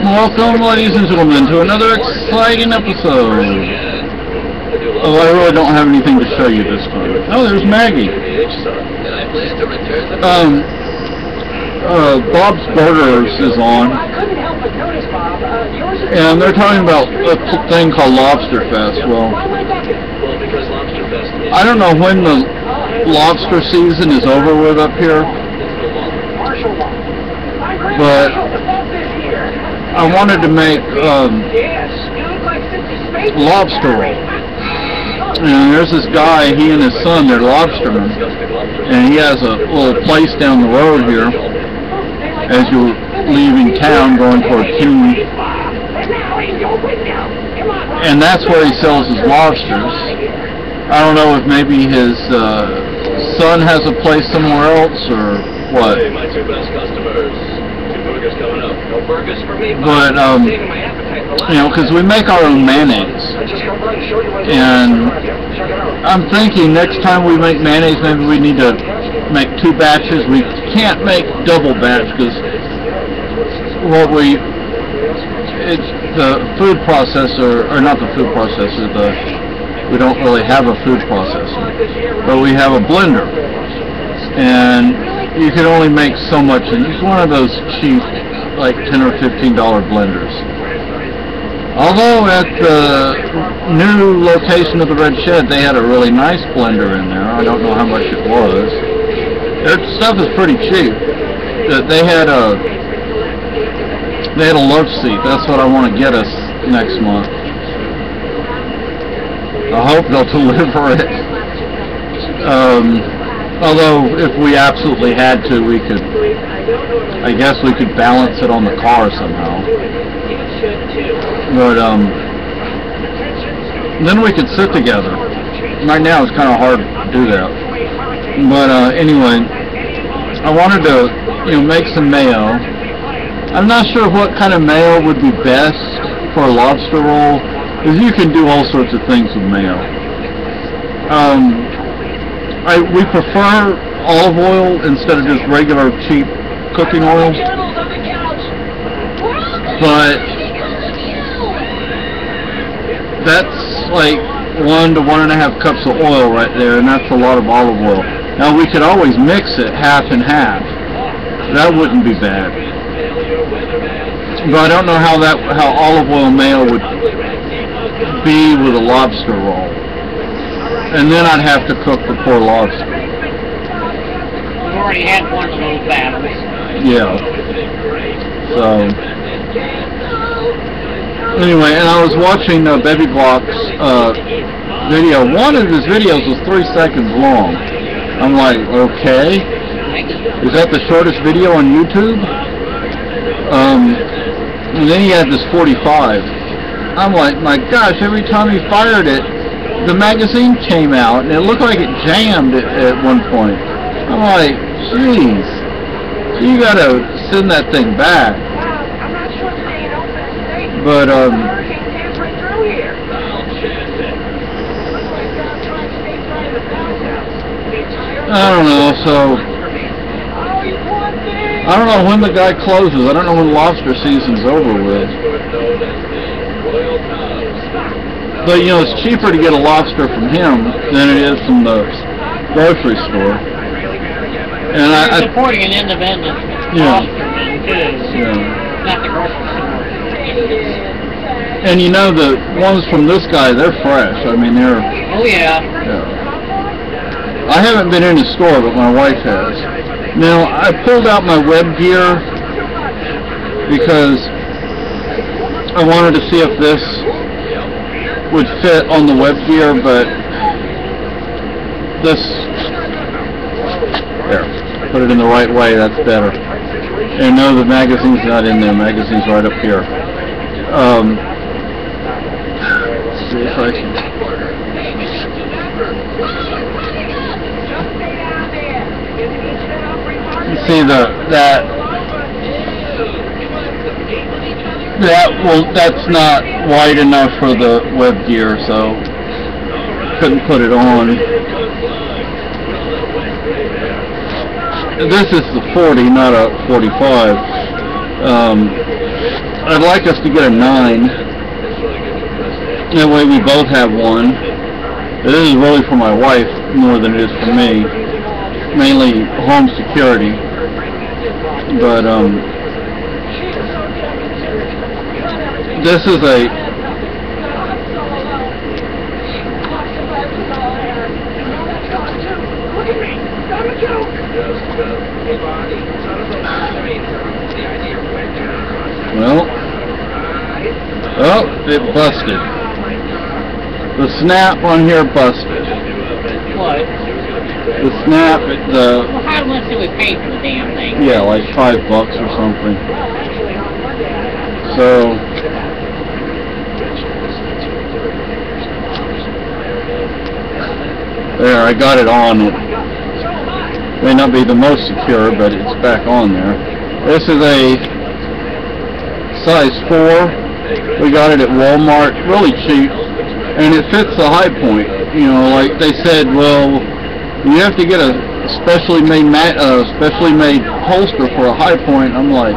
Welcome, ladies and gentlemen, to another exciting episode. Oh, I really don't have anything to show you this time. Oh, there's Maggie. Bob's Burgers is on, and they're talking about a thing called Lobster Fest. Well, I don't know when the lobster season is over with up here, but I wanted to make lobster roll. And there's this guy, he and his son, they're lobstermen, and he has a little place down the road here as you're leaving town going toward Keene, and that's where he sells his lobsters. I don't know if maybe his son has a place somewhere else or what. Hey, my two best customers. Burgers coming up. No burgers for me. But you know, because we make our own mayonnaise, and I'm thinking next time we make mayonnaise, maybe we need to make 2 batches. We can't make double batch because it's the food processor, or not the food processor. We don't really have a food processor, but we have a blender, and you can only make so much, and it's one of those cheap, like $10 or $15 blenders. Although at the new location of the Red Shed, they had a really nice blender in there. I don't know how much it was. Their stuff is pretty cheap. They had a love seat. That's what I want to get us next month. I hope they'll deliver it. Although, if we absolutely had to, we could, I guess we could balance it on the car somehow. But, then we could sit together. Right now it's kind of hard to do that. But, anyway, I wanted to, make some mayo. I'm not sure what kind of mayo would be best for a lobster roll, because you can do all sorts of things with mayo. We prefer olive oil instead of just regular cheap cooking oil, but that's like 1 to 1.5 cups of oil right there, and that's a lot of olive oil. Now we could always mix it half and half. That wouldn't be bad. But I don't know how olive oil mayo would be with a lobster roll. And then I'd have to cook the poor lobster. We've already had one of those battles. Yeah. So, anyway, and I was watching Baby Block's video. One of his videos was 3 seconds long. I'm like, okay. Is that the shortest video on YouTube? And then he had this 45. I'm like, my gosh, every time he fired it, the magazine came out, and it looked like it jammed at one point. I'm like, jeez, you gotta send that thing back. But, I don't know, so, I don't know when the guy closes. I don't know when lobster season's over with. But, it's cheaper to get a lobster from him than it is from the grocery store. And I'm supporting an independent lobsterman, too. Yeah. Not the grocery store. And the ones from this guy, they're fresh. I mean, they're... Oh, yeah. I haven't been in the store, but my wife has. Now, I pulled out my web gear because I wanted to see if this would fit on the web gear, but this, there, put it in the right way, that's better. And no, the magazine's not in there, magazine's right up here. Let's see if I can... See that's not wide enough for the web gear, so couldn't put it on. This is the 40, not a 45. I'd like us to get a 9. That way we both have one. This is really for my wife more than it is for me. Mainly home security. But this is a well, oh, it busted. The snap on here busted. What? The snap, Well, how much do we pay for the damn thing? yeah, like $5 or something. So, there, I got it on. It may not be the most secure, but it's back on there. This is a size 4. We got it at Walmart, really cheap, and it fits the high point. You know, like they said, well, you have to get a specially made holster for a high point. I'm like,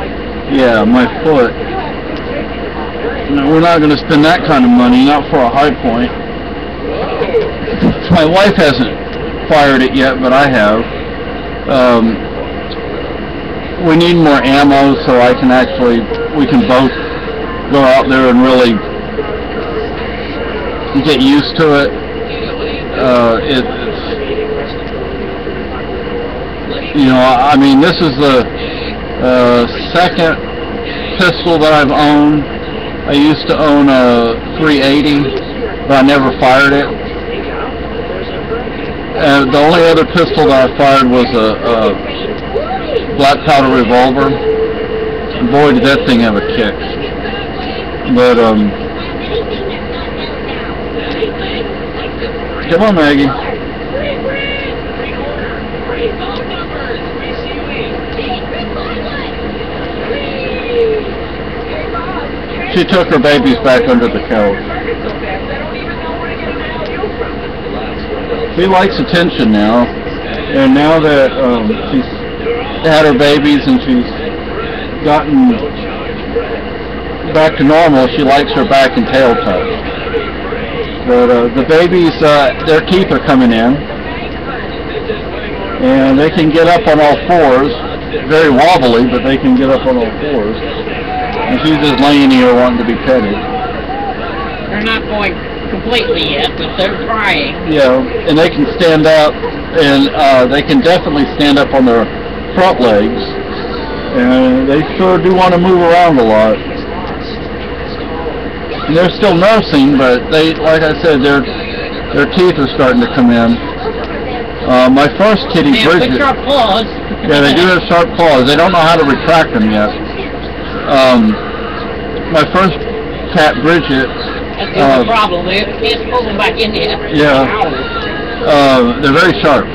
yeah, my foot. No, we're not going to spend that kind of money, not for a high point. My wife hasn't fired it yet, but I have. We need more ammo so I can we can both go out there and really get used to it. You know, I mean, this is the second pistol that I've owned. I used to own a 380, but I never fired it. The only other pistol that I fired was a black powder revolver. Boy, did that thing have a kick. But, come on, Maggie. She took her babies back under the couch. She likes attention now, and now that she's had her babies and she's gotten back to normal, she likes her back and tail touch. But the babies, their teeth are coming in, and they can get up on all fours. Very wobbly, but they can get up on all fours. And she's just laying here wanting to be petted. They're not going completely yet, but they're trying. Yeah, and they can stand up, and they can definitely stand up on their front legs. And they sure do want to move around a lot. And they're still nursing, but they, like I said, their teeth are starting to come in. My first kitty, Bridget. They have sharp claws. Yeah, they do have sharp claws. They don't know how to retract them yet. My first cat, Bridget. That's the only problem. They can't pull them back in yet. Yeah. They're very sharp.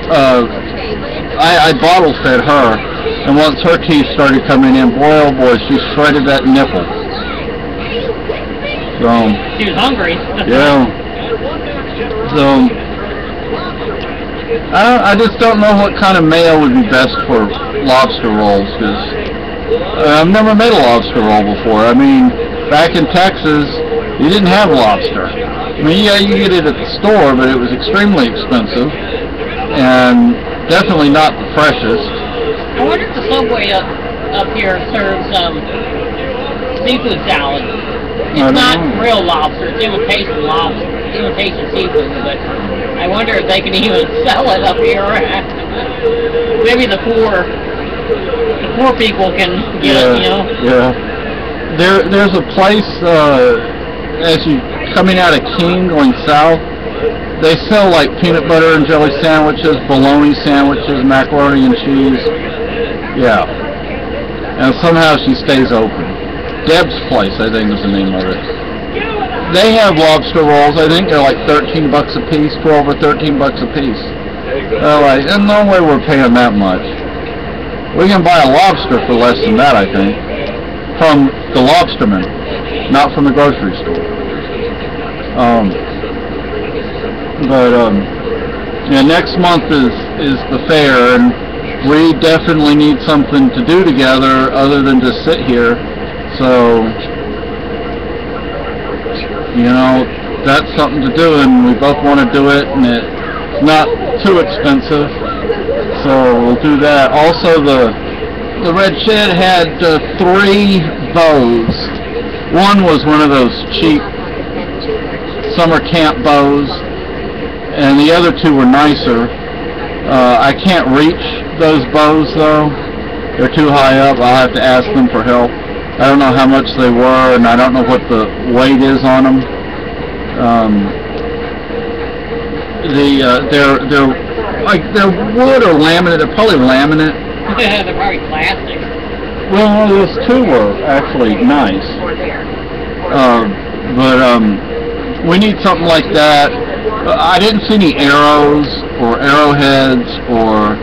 I bottle fed her, and once her teeth started coming in, boy oh boy, she shredded that nipple. So, she was hungry. Yeah. So, I just don't know what kind of mayo would be best for lobster rolls, because I've never made a lobster roll before. I mean, back in Texas, you didn't have lobster. I mean, yeah, you get it at the store, but it was extremely expensive, and definitely not the freshest. I wonder if the Subway up here serves seafood salad. It's not real lobster, it's imitation lobster, imitation seafood, but I wonder if they can even sell it up here. Maybe the poor people can get it, you know? Yeah. There's a place, as you coming out of King going south, they sell like peanut butter and jelly sandwiches, bologna sandwiches, macaroni and cheese. Yeah. And somehow she stays open. Deb's Place, I think is the name of it. They have lobster rolls. I think they're like $13 a piece, 12 or $13 a piece. Like, and no way we're paying that much. We can buy a lobster for less than that, I think, from the lobsterman, not from the grocery store. Yeah, next month is the fair, and we definitely need something to do together other than just sit here. So, you know, that's something to do, and we both want to do it, and it's not too expensive, so we'll do that. Also, the Red Shed had 3 bows. One was one of those cheap summer camp bows, and the other 2 were nicer. I can't reach those bows though. They're too high up. I'll have to ask them for help. I don't know how much they were, and I don't know what the weight is on them. They're wood or laminate. They're probably laminate. They're probably plastic. Well, those 2 were actually nice. We need something like that. I didn't see any arrows or arrowheads or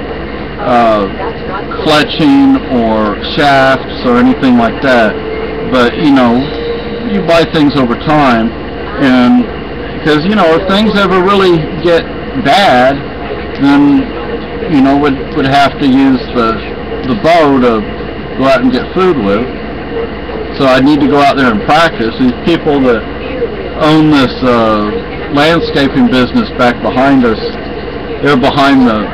fletching or shafts or anything like that. But, you know, you buy things over time, and because, you know, if things ever really get bad, then, you know, would have to use the bow to go out and get food with. So I need to go out there and practice. These people that own this landscaping business back behind us, they're behind the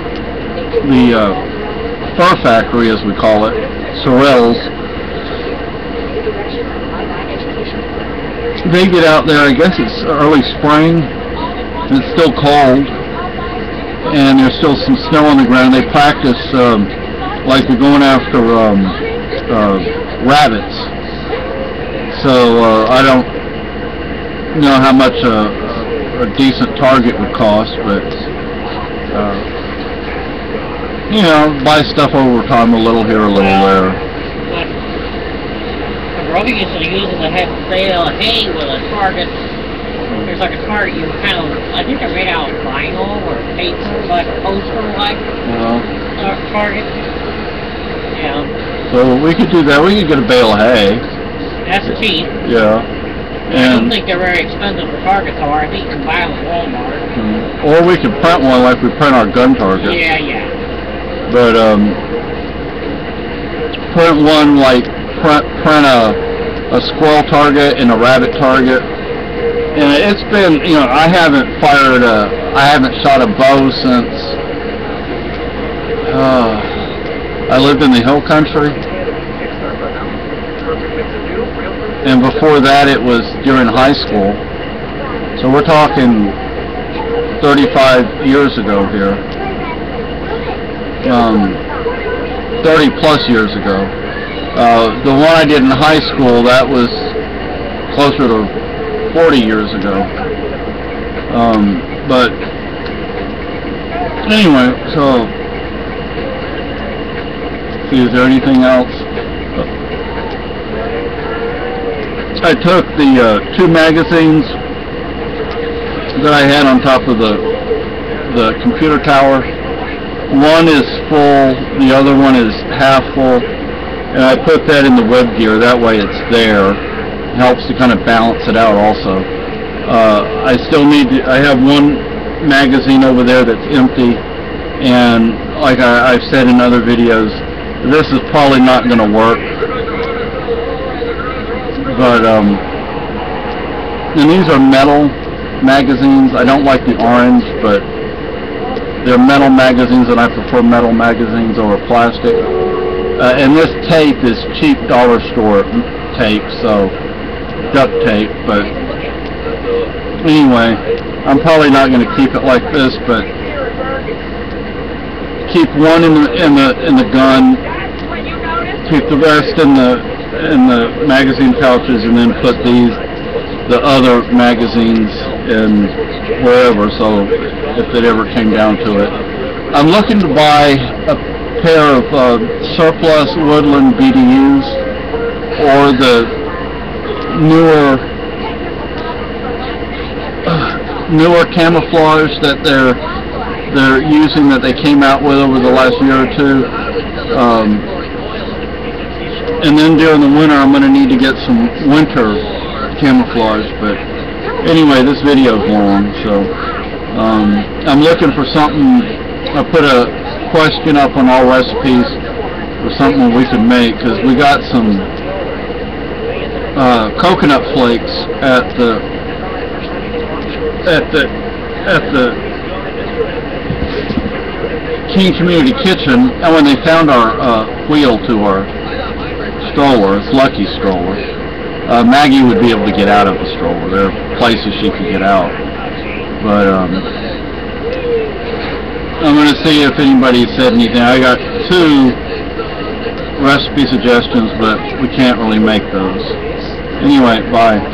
fur factory, as we call it, Sorrells. They get out there, I guess it's early spring, and it's still cold, and there's still some snow on the ground. They practice like they're going after rabbits. So I don't know how much a decent target would cost, but you know, buy stuff over time, a little here, a little there. Brother used to use it to have bale of hay with a target. There's like a target you kind of, I think they're made out of vinyl or paper, like a poster, like target. Yeah. So we could do that. We could get a bale of hay. That's cheap. Yeah. I don't think they're very expensive for targets, or I think you can buy them at Walmart. Or we could print one like we print our gun targets. Yeah, yeah. But print one like print a squirrel target and a rabbit target. And it's been, you know, I haven't shot a bow since I lived in the hill country. And before that it was during high school. So we're talking 35 years ago here. 30 plus years ago. The one I did in high school, that was closer to 40 years ago. But anyway, so see, is there anything else? I took the 2 magazines that I had on top of the computer tower. One is full, the other one is half full, and I put that in the web gear. That way it's there. It helps to kind of balance it out also. I still need to, I have one magazine over there that's empty, and like I've said in other videos, this is probably not going to work. But and these are metal magazines. I don't like the orange, but they're metal magazines, and I prefer metal magazines over plastic. And this tape is cheap dollar store tape, so duct tape. But anyway, I'm probably not going to keep it like this, but keep one in the gun, keep the rest in the magazine pouches, and then put the other magazines in wherever, so if it ever came down to it. I'm looking to buy a pair of surplus woodland BDUs, or the newer camouflage that they're using, that they came out with over the last year or two. And then during the winter, I'm going to need to get some winter camouflage. But anyway, this video is long, so I'm looking for something. I put a question up on all recipes for something we can make, because we got some coconut flakes at the King Community Kitchen, and when they found our wheel to our stroller, it's Lucky stroller, Maggie would be able to get out of the stroller. There are places she could get out, but I'm going to see if anybody said anything. I got 2 recipe suggestions, but we can't really make those. Anyway, bye.